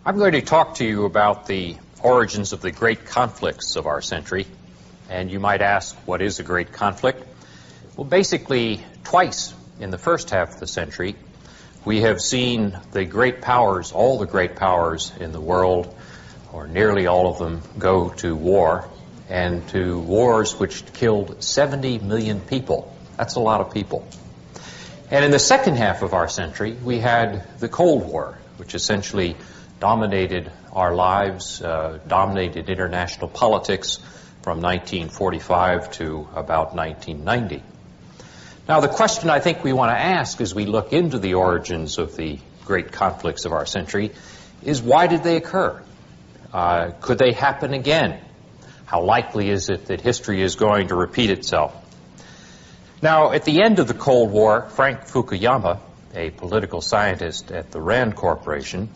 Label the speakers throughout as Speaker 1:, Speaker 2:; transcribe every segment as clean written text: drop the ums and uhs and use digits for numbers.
Speaker 1: I'm going to talk to you about the origins of the great conflicts of our century. And you might ask, what is a great conflict? Well, basically, twice in the first half of the century, we have seen the great powers, all the great powers in the world, or nearly all of them, go to war, and to wars which killed 70 million people. That's a lot of people. And in the second half of our century, we had the Cold War, which essentially dominated our lives, dominated international politics from 1945 to about 1990. Now, the question I think we want to ask as we look into the origins of the great conflicts of our century is, why did they occur? Could they happen again? How likely is it that history is going to repeat itself? Now, at the end of the Cold War, Frank Fukuyama, a political scientist at the Rand Corporation,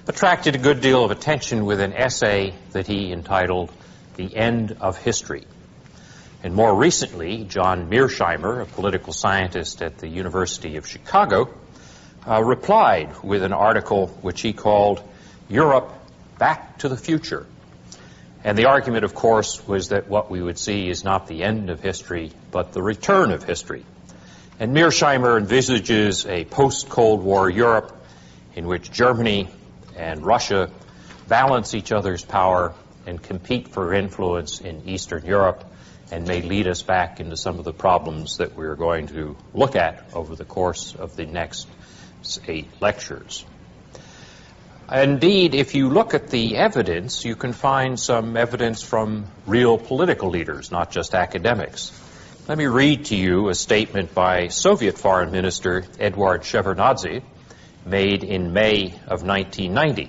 Speaker 1: attracted a good deal of attention with an essay that he entitled The End of History. And more recently, John Mearsheimer, a political scientist at the University of Chicago, replied with an article which he called Europe Back to the Future. And the argument, of course, was that what we would see is not the end of history, but the return of history. And Mearsheimer envisages a post-Cold War Europe in which Germany and Russia balance each other's power and compete for influence in Eastern Europe, and may lead us back into some of the problems that we're going to look at over the course of the next 8 lectures. Indeed, if you look at the evidence, you can find some evidence from real political leaders, not just academics. Let me read to you a statement by Soviet Foreign Minister Eduard Shevardnadze, made in May of 1990.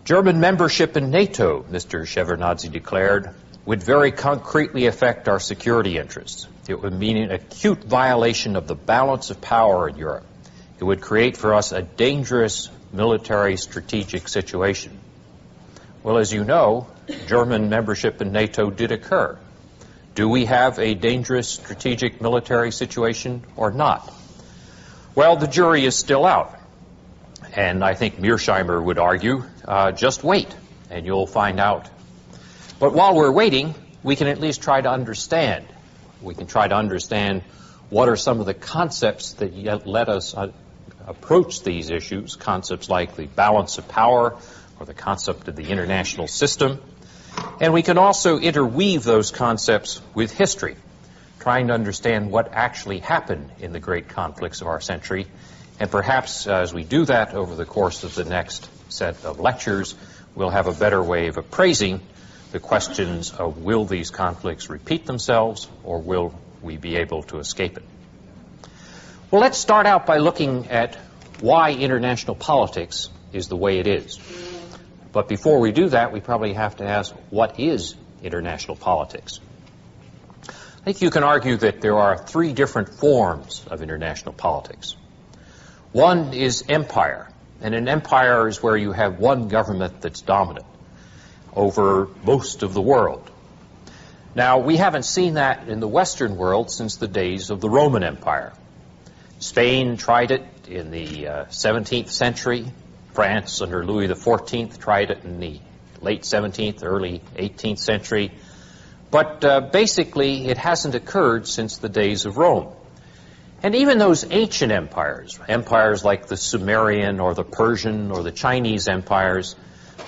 Speaker 1: German membership in NATO, Mr. Shevardnadze declared, would very concretely affect our security interests. It would mean an acute violation of the balance of power in Europe. It would create for us a dangerous military strategic situation. Well, as you know, German membership in NATO did occur. Do we have a dangerous strategic military situation or not? Well, the jury is still out, and I think Mearsheimer would argue, just wait, and you'll find out. But while we're waiting, we can at least try to understand. We can try to understand what are some of the concepts that let us approach these issues, concepts like the balance of power or the concept of the international system. And we can also interweave those concepts with history, trying to understand what actually happened in the great conflicts of our century. And perhaps as we do that over the course of the next set of lectures, we'll have a better way of appraising the questions of, will these conflicts repeat themselves, or will we be able to escape it? Well, let's start out by looking at why international politics is the way it is. But before we do that, we probably have to ask, what is international politics? I think you can argue that there are 3 different forms of international politics. One is empire, and an empire is where you have one government that's dominant over most of the world. Now, we haven't seen that in the Western world since the days of the Roman Empire. Spain tried it in the 17th century. France under Louis XIV tried it in the late 17th, early 18th century. But basically, it hasn't occurred since the days of Rome. And even those ancient empires, empires like the Sumerian or the Persian or the Chinese empires,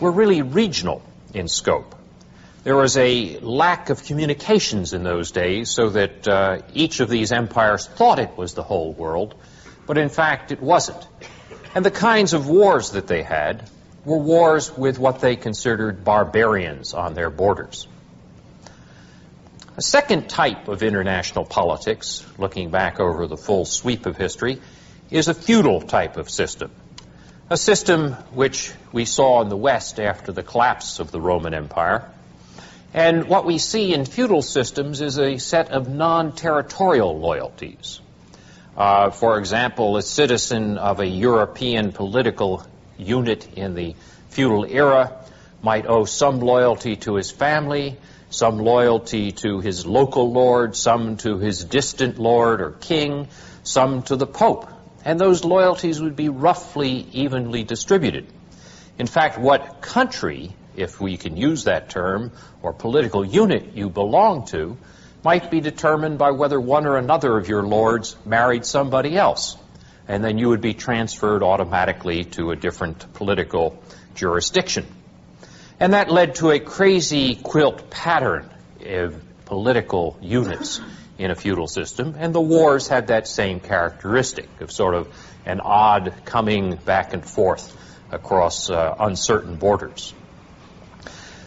Speaker 1: were really regional in scope. There was a lack of communications in those days, so that each of these empires thought it was the whole world, but in fact it wasn't. And the kinds of wars that they had were wars with what they considered barbarians on their borders. A second type of international politics, looking back over the full sweep of history, is a feudal type of system. A system which we saw in the West after the collapse of the Roman Empire. And what we see in feudal systems is a set of non-territorial loyalties. For example, a citizen of a European political unit in the feudal era might owe some loyalty to his family, some loyalty to his local lord, some to his distant lord or king, some to the Pope. And those loyalties would be roughly evenly distributed. In fact, what country, if we can use that term, or political unit you belong to, might be determined by whether one or another of your lords married somebody else. And then you would be transferred automatically to a different political jurisdiction. And that led to a crazy quilt pattern of political units in a feudal system, and the wars had that same characteristic of sort of an odd coming back and forth across uncertain borders.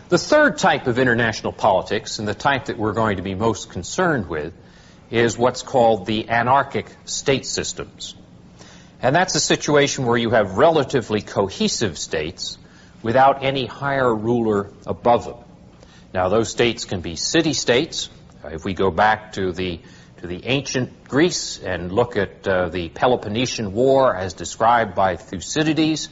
Speaker 1: The third type of international politics, and the type that we're going to be most concerned with, is what's called the anarchic state systems. And that's a situation where you have relatively cohesive states without any higher ruler above them. Now, those states can be city-states. If we go back to the ancient Greece and look at the Peloponnesian War as described by Thucydides,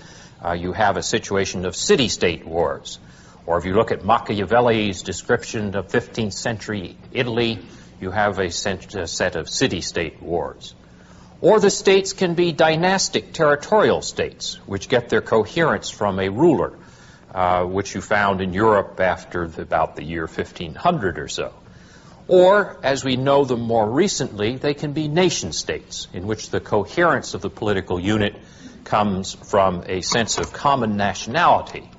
Speaker 1: you have a situation of city-state wars. Or if you look at Machiavelli's description of 15th century Italy, you have a set of city-state wars. Or the states can be dynastic territorial states, which get their coherence from a ruler, which you found in Europe after about the year 1500 or so. Or, as we know them more recently, they can be nation states, in which the coherence of the political unit comes from a sense of common nationality.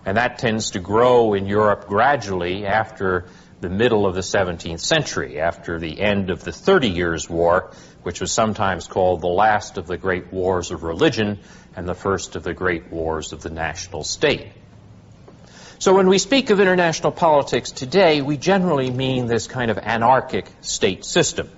Speaker 1: And that tends to grow in Europe gradually after the middle of the 17th century, after the end of the 30 Years' War, which was sometimes called the last of the great wars of religion and the first of the great wars of the national state. So when we speak of international politics today, we generally mean this kind of anarchic state system.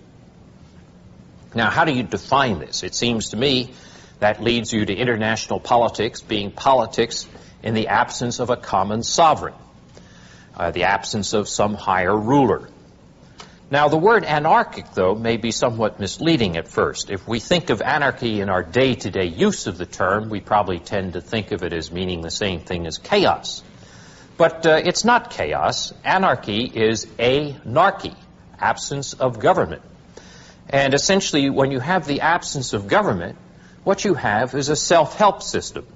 Speaker 1: Now, how do you define this? It seems to me that leads you to international politics being politics in the absence of a common sovereign, the absence of some higher ruler. Now, the word anarchic, though, may be somewhat misleading at first. If we think of anarchy in our day-to-day use of the term, we probably tend to think of it as meaning the same thing as chaos. But it's not chaos. Anarchy is anarchy, absence of government. And essentially, when you have the absence of government, what you have is a self-help system.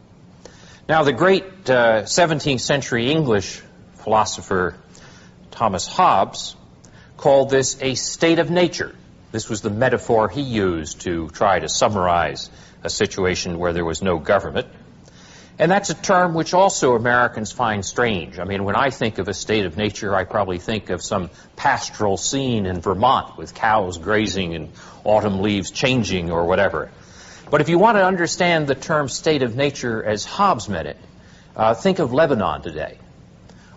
Speaker 1: Now, the great 17th century English philosopher Thomas Hobbes called this a state of nature. This was the metaphor he used to try to summarize a situation where there was no government. And that's a term which also Americans find strange. I mean, when I think of a state of nature, I probably think of some pastoral scene in Vermont with cows grazing and autumn leaves changing or whatever. But if you want to understand the term state of nature as Hobbes meant it, think of Lebanon today.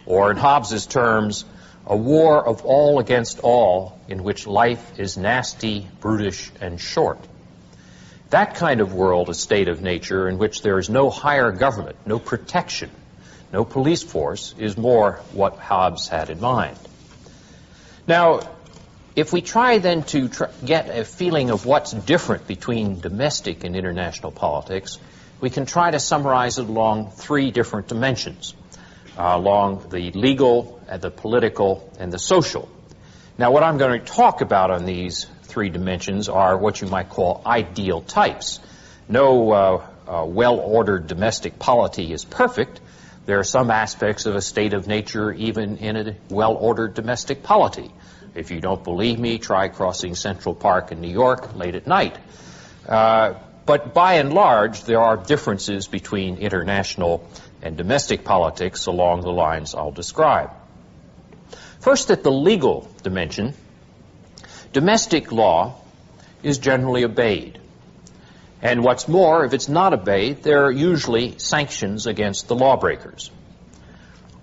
Speaker 1: Or in Hobbes's terms, a war of all against all in which life is nasty, brutish, and short. That kind of world, a state of nature in which there is no higher government, no protection, no police force, is more what Hobbes had in mind. Now, if we try then to get a feeling of what's different between domestic and international politics, we can try to summarize it along three different dimensions, along the legal, the political, and the social. Now, what I'm going to talk about on these three dimensions are what you might call ideal types. No well-ordered domestic polity is perfect. There are some aspects of a state of nature even in a well-ordered domestic polity. If you don't believe me, try crossing Central Park in New York late at night. But by and large, there are differences between international and domestic politics along the lines I'll describe. First, at the legal dimension, domestic law is generally obeyed. And what's more, if it's not obeyed, there are usually sanctions against the lawbreakers.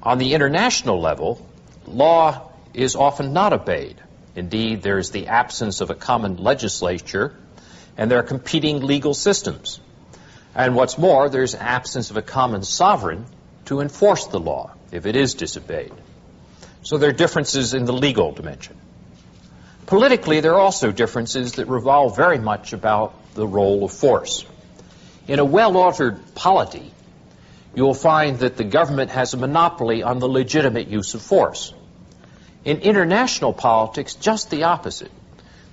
Speaker 1: On the international level, law is often not obeyed. Indeed, there's the absence of a common legislature, and there are competing legal systems. And what's more, there's an absence of a common sovereign to enforce the law if it is disobeyed. So there are differences in the legal dimension. Politically, there are also differences that revolve very much about the role of force. In a well-ordered polity, you will find that the government has a monopoly on the legitimate use of force. In international politics, just the opposite.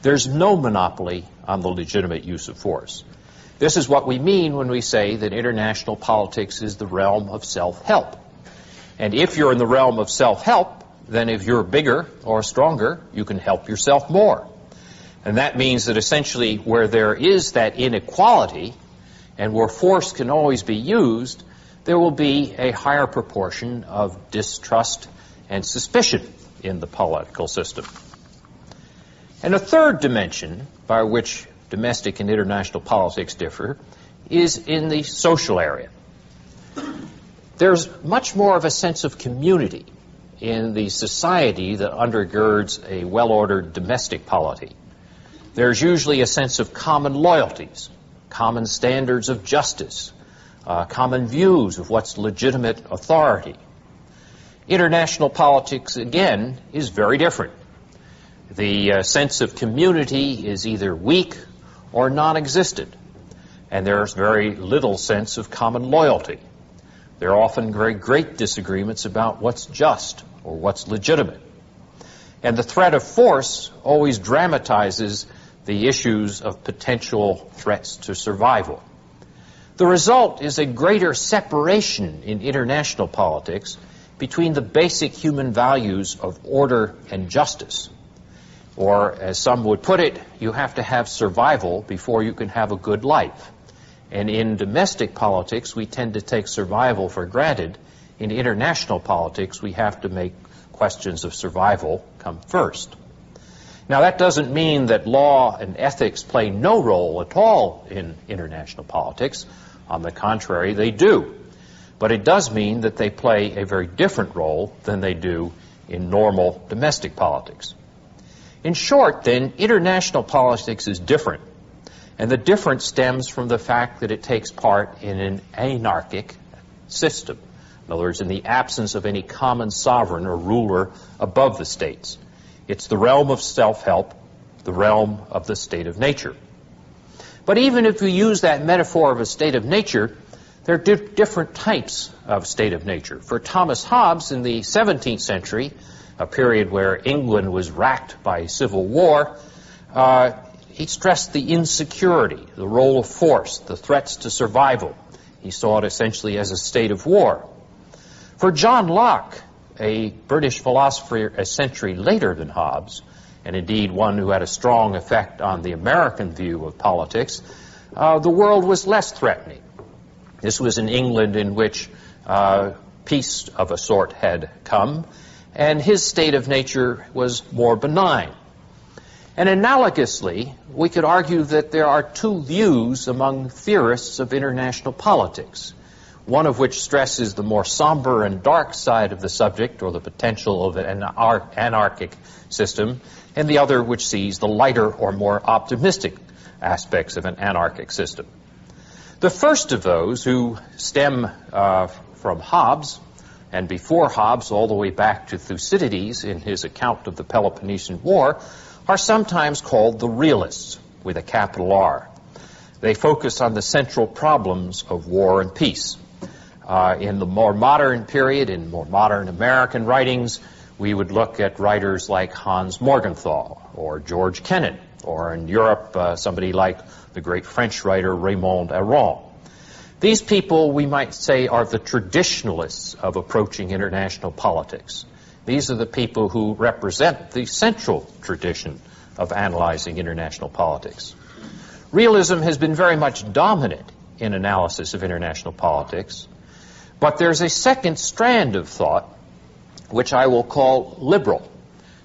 Speaker 1: There's no monopoly on the legitimate use of force. This is what we mean when we say that international politics is the realm of self-help. And if you're in the realm of self-help, then if you're bigger or stronger, you can help yourself more. And that means that essentially where there is that inequality and where force can always be used, there will be a higher proportion of distrust and suspicion in the political system. And a third dimension by which domestic and international politics differ is in the social area. There's much more of a sense of community in the society that undergirds a well-ordered domestic polity. There's usually a sense of common loyalties, common standards of justice, common views of what's legitimate authority. International politics, again, is very different. The sense of community is either weak or non-existent, and there's very little sense of common loyalty. There are often very great disagreements about what's just or what's legitimate. And the threat of force always dramatizes the issues of potential threats to survival. The result is a greater separation in international politics between the basic human values of order and justice. Or, as some would put it, you have to have survival before you can have a good life. And in domestic politics, we tend to take survival for granted. In international politics, we have to make questions of survival come first. Now, that doesn't mean that law and ethics play no role at all in international politics. On the contrary, they do. But it does mean that they play a very different role than they do in normal domestic politics. In short, then, international politics is different. And the difference stems from the fact that it takes part in an anarchic system. In other words, in the absence of any common sovereign or ruler above the states. It's the realm of self-help, the realm of the state of nature. But even if we use that metaphor of a state of nature, there are different types of state of nature. For Thomas Hobbes in the 17th century, a period where England was racked by civil war, he stressed the insecurity, the role of force, the threats to survival. He saw it essentially as a state of war. For John Locke, a British philosopher a century later than Hobbes, and indeed one who had a strong effect on the American view of politics, the world was less threatening. This was an England in which peace of a sort had come, and his state of nature was more benign. And analogously, we could argue that there are two views among theorists of international politics, one of which stresses the more somber and dark side of the subject, or the potential of an anarchic system, and the other which sees the lighter or more optimistic aspects of an anarchic system. The first of those, who stem from Hobbes, and before Hobbes all the way back to Thucydides in his account of the Peloponnesian War, are sometimes called the realists, with a capital R. They focus on the central problems of war and peace. In the more modern period, in more modern American writings, we would look at writers like Hans Morgenthau or George Kennan, or in Europe, somebody like the great French writer Raymond Aron. These people, we might say, are the traditionalists of approaching international politics. These are the people who represent the central tradition of analyzing international politics. Realism has been very much dominant in analysis of international politics, but there's a second strand of thought which I will call liberal.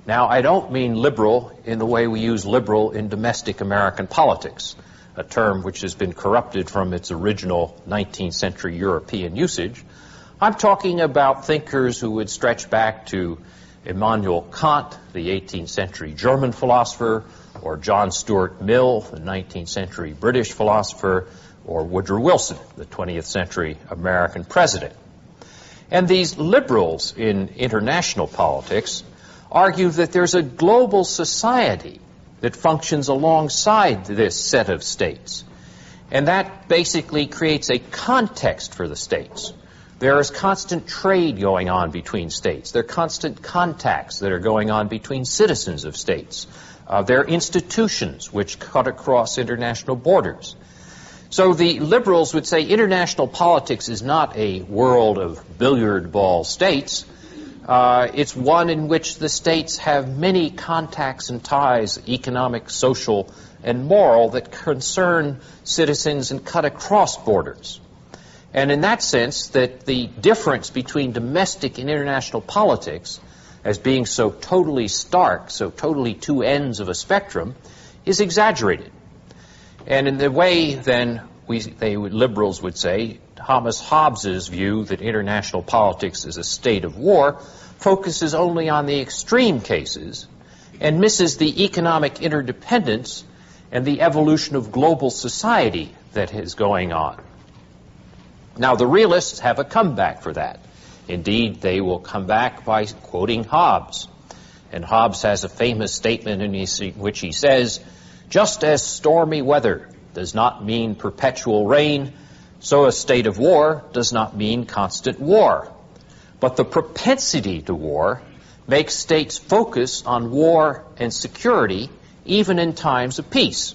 Speaker 1: Now, I don't mean liberal in the way we use liberal in domestic American politics, a term which has been corrupted from its original 19th century European usage. I'm talking about thinkers who would stretch back to Immanuel Kant, the 18th century German philosopher, or John Stuart Mill, the 19th century British philosopher, or Woodrow Wilson, the 20th century American president. And these liberals in international politics argue that there's a global society that functions alongside this set of states. And that basically creates a context for the states. There is constant trade going on between states. There are constant contacts that are going on between citizens of states. There are institutions which cut across international borders. So the liberals would say international politics is not a world of billiard ball states. It's one in which the states have many contacts and ties, economic, social, and moral, that concern citizens and cut across borders. And in that sense, that the difference between domestic and international politics as being so totally stark, so totally two ends of a spectrum, is exaggerated. And in the way, then, liberals would say, Thomas Hobbes's view that international politics is a state of war focuses only on the extreme cases and misses the economic interdependence and the evolution of global society that is going on. Now, the realists have a comeback for that. Indeed, they will come back by quoting Hobbes. And Hobbes has a famous statement in which he says, "Just as stormy weather does not mean perpetual rain, so a state of war does not mean constant war. But the propensity to war makes states focus on war and security even in times of peace."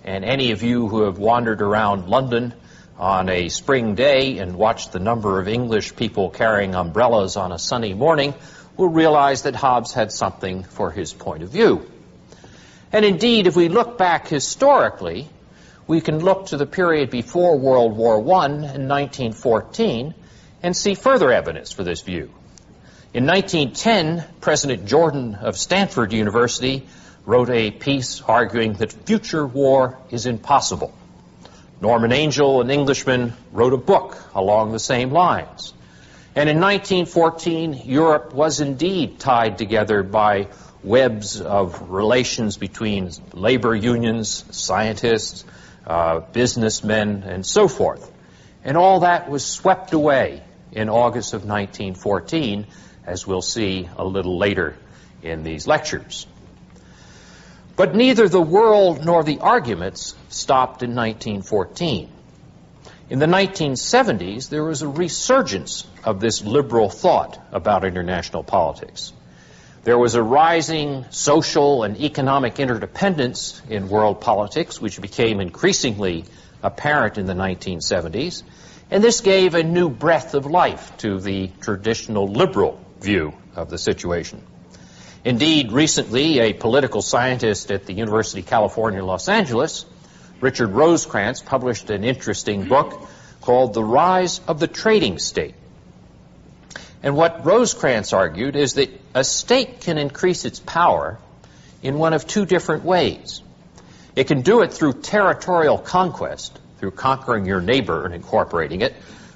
Speaker 1: And any of you who have wandered around London on a spring day and watched the number of English people carrying umbrellas on a sunny morning will realize that Hobbes had something for his point of view. And indeed, if we look back historically, we can look to the period before World War I in 1914 and see further evidence for this view. In 1910, President Jordan of Stanford University wrote a piece arguing that future war is impossible. Norman Angell, an Englishman, wrote a book along the same lines. And in 1914, Europe was indeed tied together by webs of relations between labor unions, scientists, businessmen, and so forth. And all that was swept away in August of 1914, as we'll see a little later in these lectures. But neither the world nor the arguments stopped in 1914. In the 1970s, there was a resurgence of this liberal thought about international politics. There was a rising social and economic interdependence in world politics, which became increasingly apparent in the 1970s, and this gave a new breath of life to the traditional liberal view of the situation. Indeed, recently, a political scientist at the University of California, Los Angeles, Richard Rosecrans, published an interesting book called The Rise of the Trading State. And what Rosecrans argued is that a state can increase its power in one of two different ways. It can do it through territorial conquest, through conquering your neighbor and incorporating it,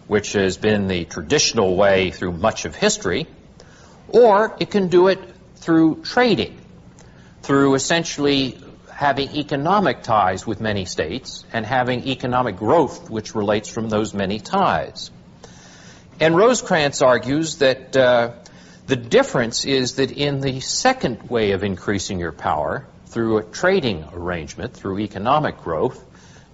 Speaker 1: which has been the traditional way through much of history, or it can do it through trading, through essentially having economic ties with many states and having economic growth which relates from those many ties. And Rosecrans argues that the difference is that in the second way of increasing your power, through a trading arrangement, through economic growth,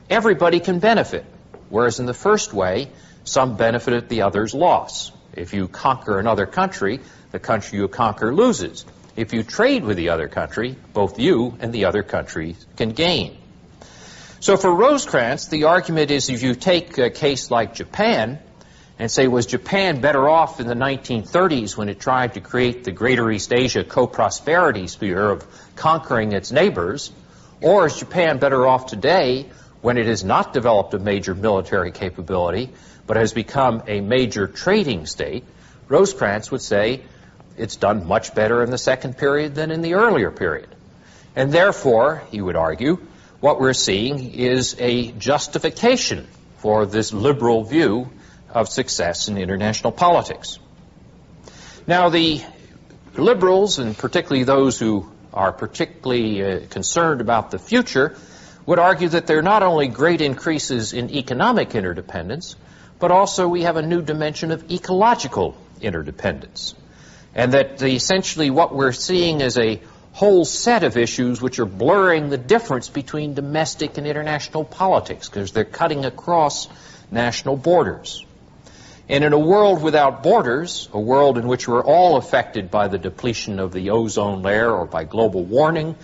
Speaker 1: everybody can benefit, whereas in the first way, some benefit at the other's loss. If you conquer another country, the country you conquer loses. If you trade with the other country, both you and the other country can gain. So for Rosecrans, the argument is if you take a case like Japan and say, was Japan better off in the 1930s when it tried to create the Greater East Asia co-prosperity sphere of conquering its neighbors, or is Japan better off today when it has not developed a major military capability but has become a major trading state? Rosecrans would say it's done much better in the second period than in the earlier period. And therefore, he would argue, what we're seeing is a justification for this liberal view of success in international politics. Now, the liberals, and particularly those who are particularly concerned about the future, would argue that there are not only great increases in economic interdependence, but also we have a new dimension of ecological interdependence. And that essentially what we're seeing is a whole set of issues which are blurring the difference between domestic and international politics, because they're cutting across national borders. And in a world without borders, a world in which we're all affected by the depletion of the ozone layer or by global warming,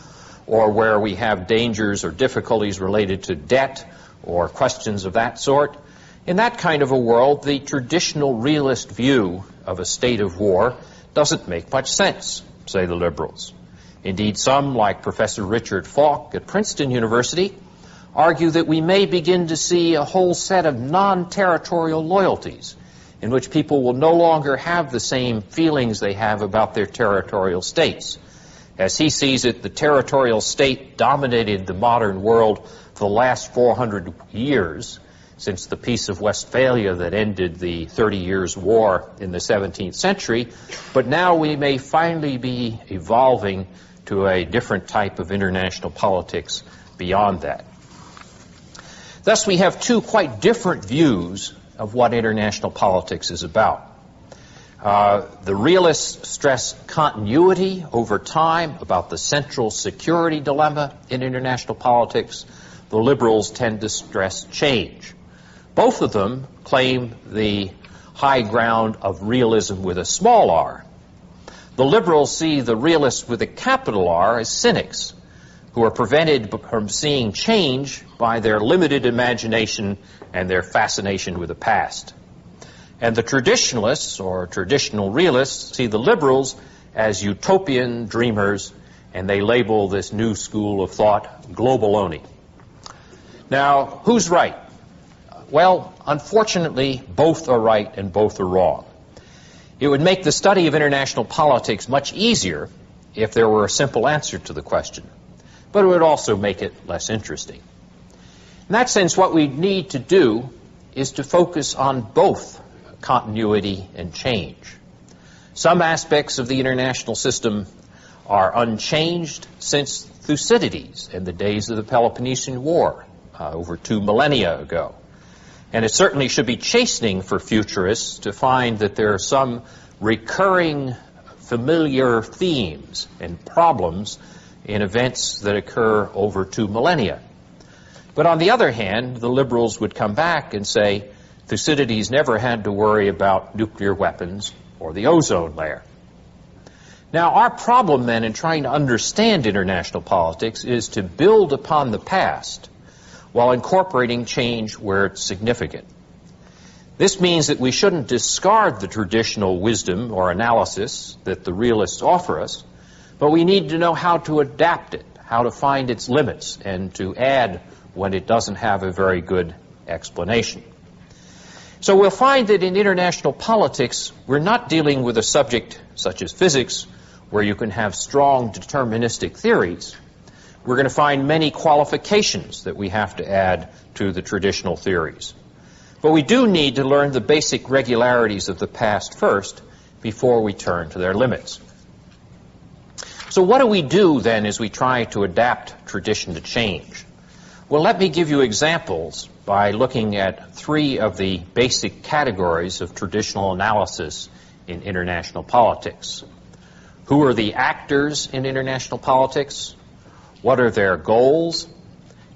Speaker 1: or where we have dangers or difficulties related to debt or questions of that sort. In that kind of a world, the traditional realist view of a state of war doesn't make much sense, say the liberals. Indeed, some, like Professor Richard Falk at Princeton University, argue that we may begin to see a whole set of non-territorial loyalties in which people will no longer have the same feelings they have about their territorial states. As he sees it, the territorial state dominated the modern world for the last 400 years, since the Peace of Westphalia that ended the 30 Years' War in the 17th century, but now we may finally be evolving to a different type of international politics beyond that. Thus, we have two quite different views of what international politics is about. The realists stress continuity over time about the central security dilemma in international politics. The liberals tend to stress change. Both of them claim the high ground of realism with a small r. The liberals see the realists with a capital R as cynics, who are prevented from seeing change by their limited imagination and their fascination with the past. And the traditionalists, or traditional realists, see the liberals as utopian dreamers, and they label this new school of thought globaloney. Now, who's right? Well, unfortunately, both are right and both are wrong. It would make the study of international politics much easier if there were a simple answer to the question, but it would also make it less interesting. In that sense, what we need to do is to focus on both continuity and change. Some aspects of the international system are unchanged since Thucydides and the days of the Peloponnesian War over 2 millennia ago. And it certainly should be chastening for futurists to find that there are some recurring familiar themes and problems in events that occur over 2 millennia. But on the other hand, the liberals would come back and say Thucydides never had to worry about nuclear weapons or the ozone layer. Now, our problem then in trying to understand international politics is to build upon the past while incorporating change where it's significant. This means that we shouldn't discard the traditional wisdom or analysis that the realists offer us, but we need to know how to adapt it, how to find its limits, and to add when it doesn't have a very good explanation. So we'll find that in international politics, we're not dealing with a subject such as physics, where you can have strong deterministic theories. We're going to find many qualifications that we have to add to the traditional theories. But we do need to learn the basic regularities of the past first before we turn to their limits. So what do we do then as we try to adapt tradition to change? Well, let me give you examples by looking at 3 of the basic categories of traditional analysis in international politics. Who are the actors in international politics? What are their goals?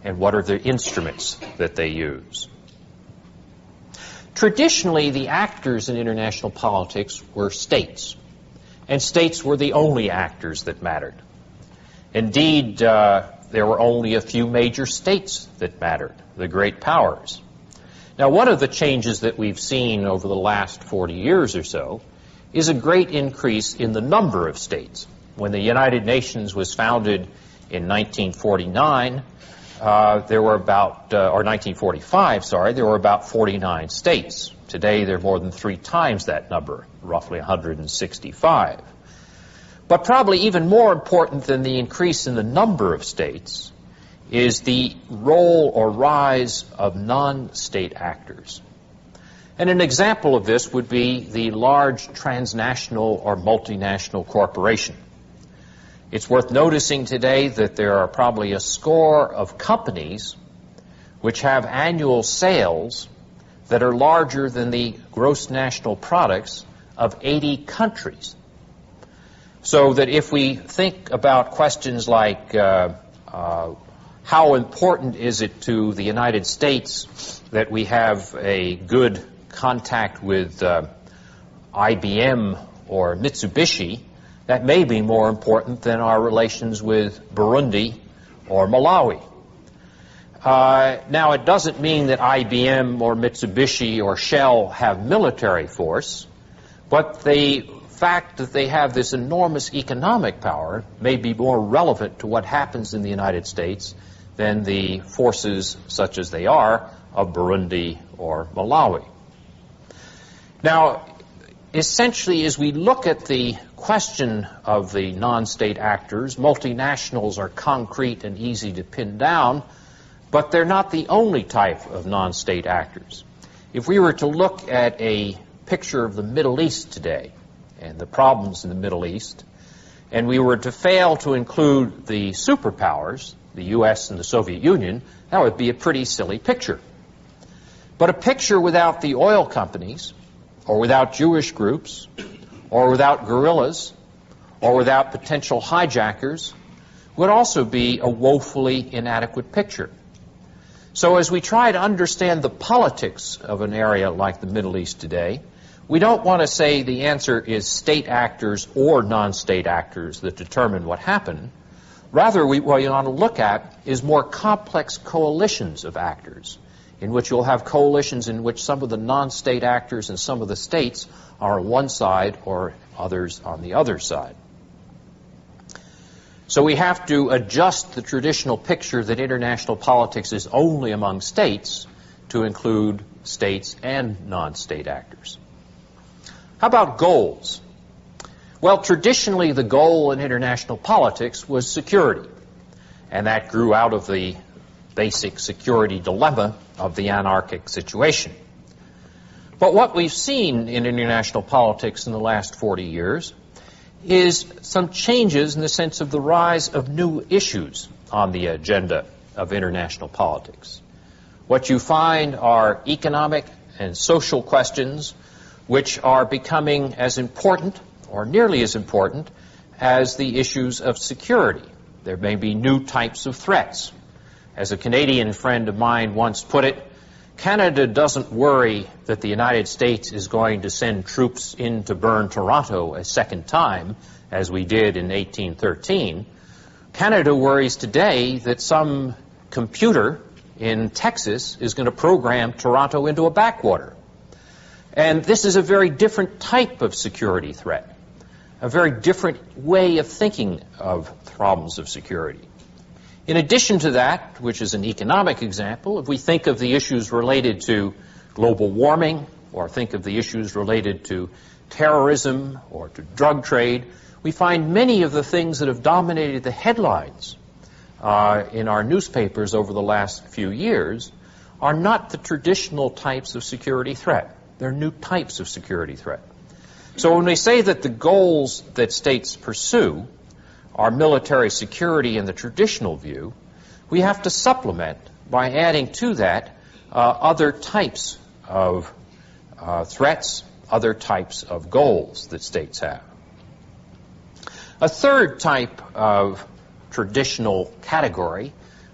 Speaker 1: And what are the instruments that they use? Traditionally, the actors in international politics were states, and states were the only actors that mattered. Indeed, there were only a few major states that mattered, the great powers. Now, one of the changes that we've seen over the last 40 years or so is a great increase in the number of states. When the United Nations was founded in 1949, there were about, or 1945, sorry, there were about 49 states. Today, there are more than 3 times that number, roughly 165. But probably even more important than the increase in the number of states is the role or rise of non-state actors. And an example of this would be the large transnational or multinational corporation. It's worth noticing today that there are probably a score of companies which have annual sales that are larger than the gross national products of 80 countries. So that if we think about questions like how important is it to the United States that we have a good contact with IBM or Mitsubishi, that may be more important than our relations with Burundi or Malawi. Now, it doesn't mean that IBM or Mitsubishi or Shell have military force, but the fact that they have this enormous economic power may be more relevant to what happens in the United States than the forces, such as they are, of Burundi or Malawi. Now, essentially, as we look at the question of the non-state actors, multinationals are concrete and easy to pin down, but they're not the only type of non-state actors. If we were to look at a picture of the Middle East today and the problems in the Middle East, and we were to fail to include the superpowers, the U.S. and the Soviet Union, that would be a pretty silly picture. But a picture without the oil companies, or without Jewish groups, or without guerrillas, or without potential hijackers, would also be a woefully inadequate picture. So as we try to understand the politics of an area like the Middle East today, we don't want to say the answer is state actors or non-state actors that determine what happened. Rather, what you want to look at is more complex coalitions of actors, in which you'll have coalitions in which some of the non-state actors and some of the states are on one side or others on the other side. So we have to adjust the traditional picture that international politics is only among states to include states and non-state actors. How about goals? Well, traditionally the goal in international politics was security, and that grew out of the basic security dilemma of the anarchic situation. But what we've seen in international politics in the last 40 years is some changes in the sense of the rise of new issues on the agenda of international politics. What you find are economic and social questions which are becoming as important, or nearly as important, as the issues of security. There may be new types of threats. As a Canadian friend of mine once put it, Canada doesn't worry that the United States is going to send troops in to burn Toronto a second time, as we did in 1813. Canada worries today that some computer in Texas is going to program Toronto into a backwater. And this is a very different type of security threat, a very different way of thinking of problems of security. In addition to that, which is an economic example, if we think of the issues related to global warming, or think of the issues related to terrorism or to drug trade, we find many of the things that have dominated the headlines in our newspapers over the last few years are not the traditional types of security threat. They're new types of security threat. So when we say that the goals that states pursue are military security in the traditional view, we have to supplement by adding to that other types of threats, other types of goals that states have. A third type of traditional category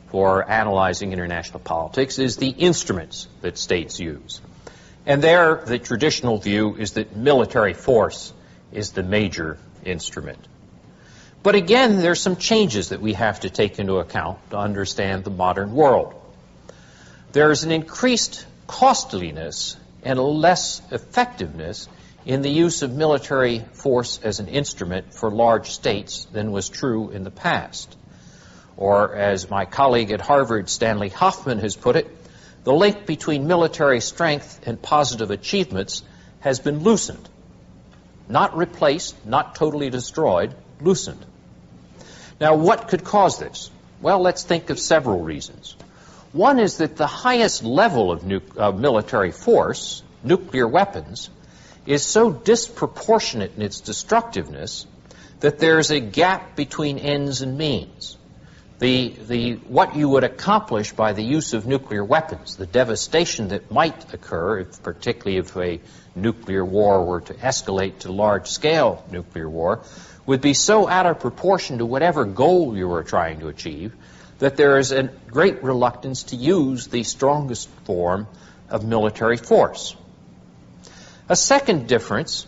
Speaker 1: for analyzing international politics is the instruments that states use. And there, the traditional view is that military force is the major instrument. But again, there's some changes that we have to take into account to understand the modern world. There's an increased costliness and a less effectiveness in the use of military force as an instrument for large states than was true in the past. Or, as my colleague at Harvard, Stanley Hoffman, has put it, the link between military strength and positive achievements has been loosened. Not replaced, not totally destroyed, loosened. Now, what could cause this? Well, let's think of several reasons. One is that the highest level of military force, nuclear weapons, is so disproportionate in its destructiveness that there's a gap between ends and means. What you would accomplish by the use of nuclear weapons, the devastation that might occur, particularly if a nuclear war were to escalate to large-scale nuclear war, would be so out of proportion to whatever goal you were trying to achieve that there is a great reluctance to use the strongest form of military force. A second difference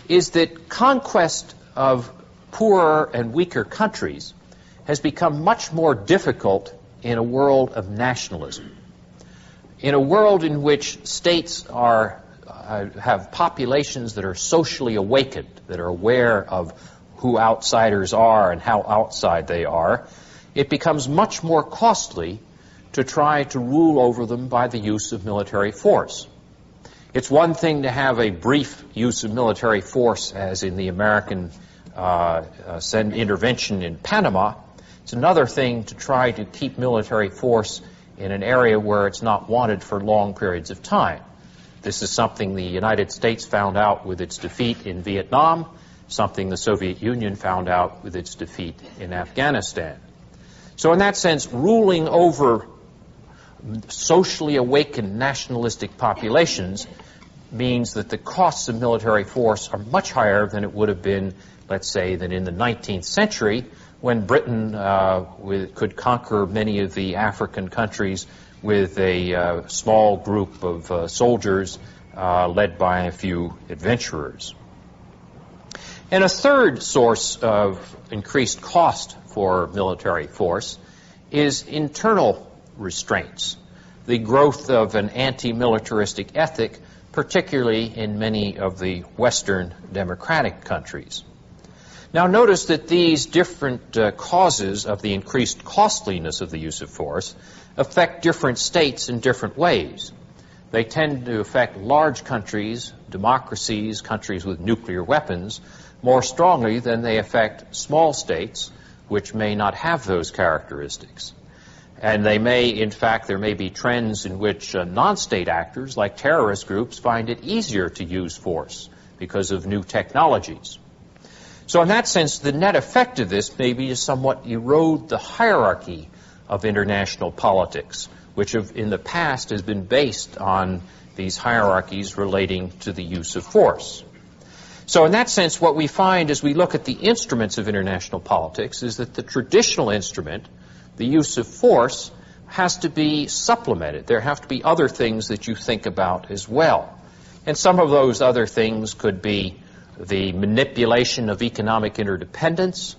Speaker 1: is that conquest of poorer and weaker countries has become much more difficult in a world of nationalism. In a world in which states have populations that are socially awakened, that are aware of who outsiders are and how outside they are, it becomes much more costly to try to rule over them by the use of military force. It's one thing to have a brief use of military force, as in the American intervention in Panama. It's another thing to try to keep military force in an area where it's not wanted for long periods of time. This is something the United States found out with its defeat in Vietnam, something the Soviet Union found out with its defeat in Afghanistan. So in that sense, ruling over socially awakened nationalistic populations means that the costs of military force are much higher than it would have been, let's say, than in the 19th century, when Britain could conquer many of the African countries with a small group of soldiers led by a few adventurers. And a third source of increased cost for military force is internal restraints, the growth of an anti-militaristic ethic, particularly in many of the Western democratic countries. Now notice that these different causes of the increased costliness of the use of force affect different states in different ways. They tend to affect large countries, democracies, countries with nuclear weapons, more strongly than they affect small states, which may not have those characteristics. And they may, in fact, there may be trends in which non-state actors, like terrorist groups, find it easier to use force because of new technologies. So in that sense, the net effect of this may be to somewhat erode the hierarchy of international politics, which in the past has been based on these hierarchies relating to the use of force. So in that sense, what we find as we look at the instruments of international politics is that the traditional instrument, the use of force, has to be supplemented. There have to be other things that you think about as well. And some of those other things could be the manipulation of economic interdependence,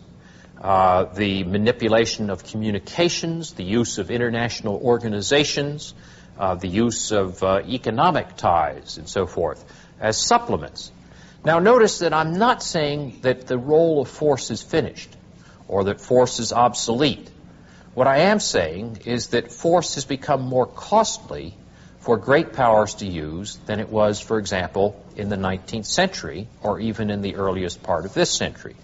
Speaker 1: the manipulation of communications, the use of international organizations, the use of economic ties, and so forth, as supplements. Now notice that I'm not saying that the role of force is finished or that force is obsolete. What I am saying is that force has become more costly for great powers to use than it was, for example, in the 19th century or even in the earliest part of this century.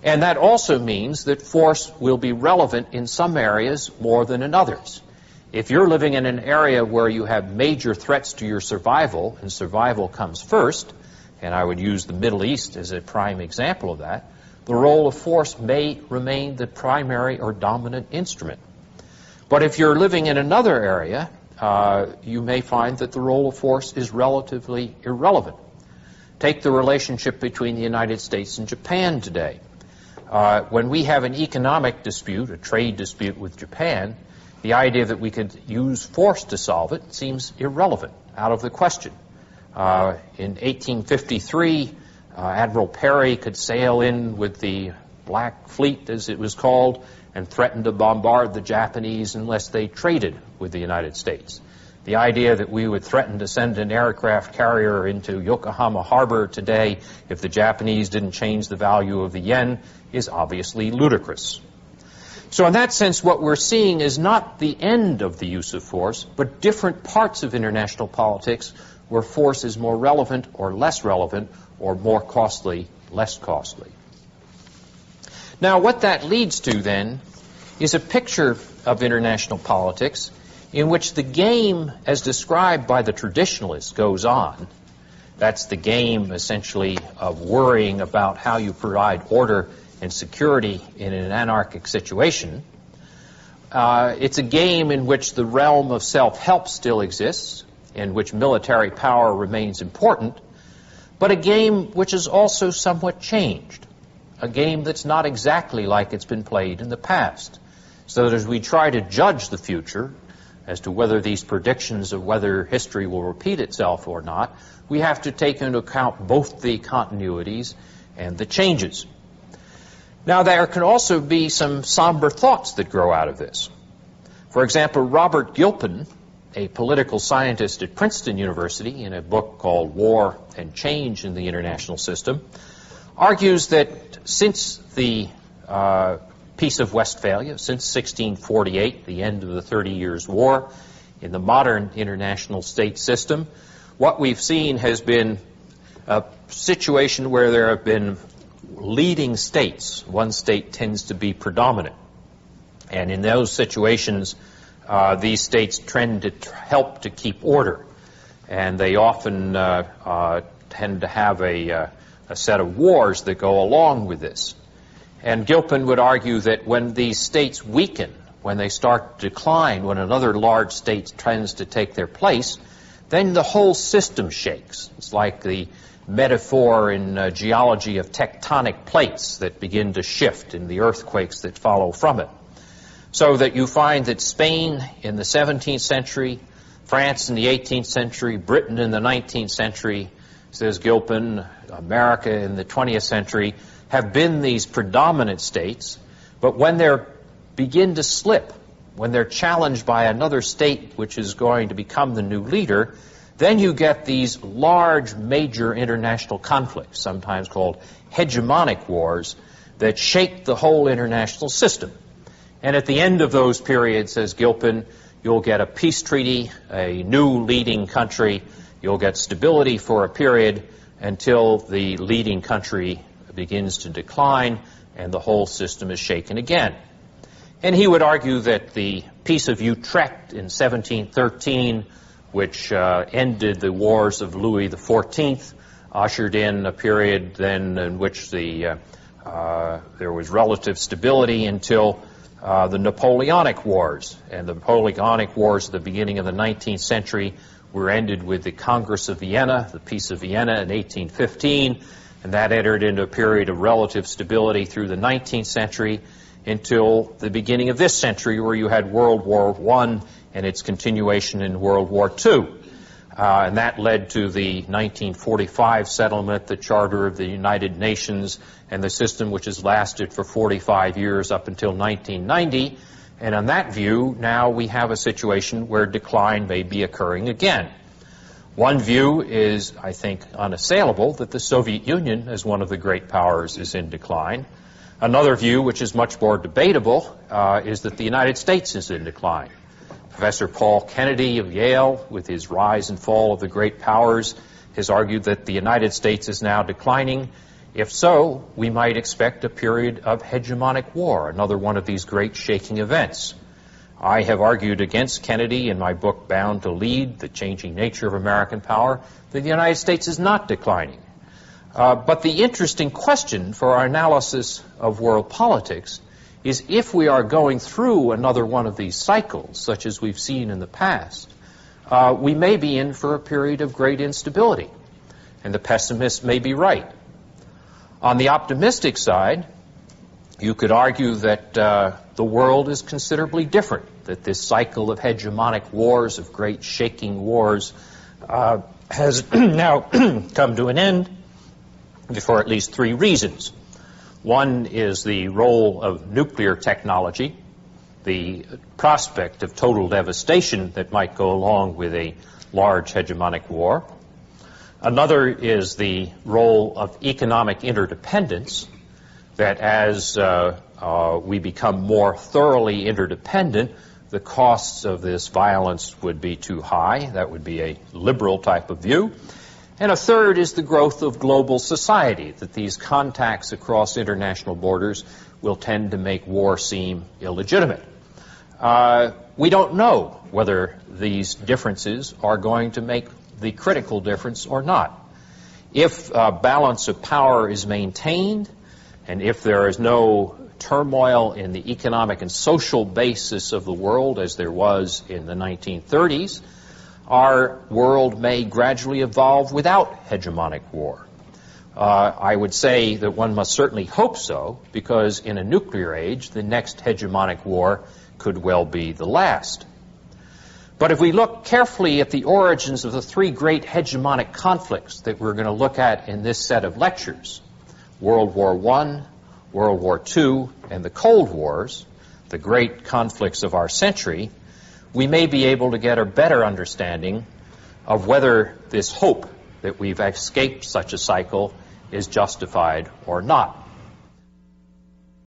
Speaker 1: And that also means that force will be relevant in some areas more than in others. If you're living in an area where you have major threats to your survival, and survival comes first, and I would use the Middle East as a prime example of that, the role of force may remain the primary or dominant instrument. But if you're living in another area, you may find that the role of force is relatively irrelevant. Take the relationship between the United States and Japan today. When we have an economic dispute, a trade dispute with Japan, the idea that we could use force to solve it seems irrelevant, out of the question. In 1853, Admiral Perry could sail in with the Black Fleet, as it was called, and threaten to bombard the Japanese unless they traded with the United States. The idea that we would threaten to send an aircraft carrier into Yokohama Harbor today if the Japanese didn't change the value of the yen is obviously ludicrous. So in that sense, what we're seeing is not the end of the use of force, but different parts of international politics where force is more relevant or less relevant, or more costly, less costly. Now, what that leads to, then, is a picture of international politics in which the game, as described by the traditionalists, goes on. That's the game, essentially, of worrying about how you provide order and security in an anarchic situation. It's a game in which the realm of self-help still exists, in which military power remains important, but a game which is also somewhat changed, a game that's not exactly like it's been played in the past. So that as we try to judge the future as to whether these predictions of whether history will repeat itself or not, we have to take into account both the continuities and the changes. Now, there can also be some somber thoughts that grow out of this. For example, Robert Gilpin, a political scientist at Princeton University, in a book called War and Change in the International System, argues that since the Peace of Westphalia, since 1648, the end of the 30 Years' War, in the modern international state system, what we've seen has been a situation where there have been leading states. One state tends to be predominant. And in those situations, these states tend to help to keep order. And they often tend to have a set of wars that go along with this. And Gilpin would argue that when these states weaken, when they start to decline, when another large state tends to take their place, then the whole system shakes. It's like the metaphor in geology of tectonic plates that begin to shift and the earthquakes that follow from it. So that you find that Spain in the 17th century, France in the 18th century, Britain in the 19th century, says Gilpin, America in the 20th century, have been these predominant states, but when they begin to slip, when they're challenged by another state which is going to become the new leader, then you get these large major international conflicts, sometimes called hegemonic wars, that shake the whole international system. And at the end of those periods, says Gilpin, you'll get a peace treaty, a new leading country, you'll get stability for a period until the leading country begins to decline and the whole system is shaken again. And he would argue that the Peace of Utrecht in 1713, which ended the wars of Louis XIV, ushered in a period then in which there was relative stability until the Napoleonic Wars. And the Napoleonic Wars at the beginning of the 19th century were ended with the Congress of Vienna, the Peace of Vienna in 1815, and that entered into a period of relative stability through the 19th century until the beginning of this century, where you had World War I and its continuation in World War II. And that led to the 1945 settlement, the Charter of the United Nations, and the system which has lasted for 45 years up until 1990. And on that view, now we have a situation where decline may be occurring again. One view is, I think, unassailable, that the Soviet Union, as one of the great powers, is in decline. Another view, which is much more debatable, is that the United States is in decline. Professor Paul Kennedy of Yale, with his Rise and Fall of the Great Powers, has argued that the United States is now declining. If so, we might expect a period of hegemonic war, another one of these great shaking events. I have argued against Kennedy in my book, Bound to Lead, The Changing Nature of American Power, that the United States is not declining. But the interesting question for our analysis of world politics is if we are going through another one of these cycles, such as we've seen in the past, we may be in for a period of great instability, and the pessimists may be right. On the optimistic side, you could argue that the world is considerably different, that this cycle of hegemonic wars, of great shaking wars, has now come to an end for at least three reasons. One is the role of nuclear technology, the prospect of total devastation that might go along with a large hegemonic war. Another is the role of economic interdependence, that as we become more thoroughly interdependent, the costs of this violence would be too high. That would be a liberal type of view. And a third is the growth of global society, that these contacts across international borders will tend to make war seem illegitimate. We don't know whether these differences are going to make the critical difference or not. If balance of power is maintained, and if there is no turmoil in the economic and social basis of the world as there was in the 1930s, our world may gradually evolve without hegemonic war. I would say that one must certainly hope so, because in a nuclear age, the next hegemonic war could well be the last. But if we look carefully at the origins of the three great hegemonic conflicts that we're going to look at in this set of lectures, World War I, World War II, and the Cold Wars, the great conflicts of our century, we may be able to get a better understanding of whether this hope that we've escaped such a cycle is justified or not.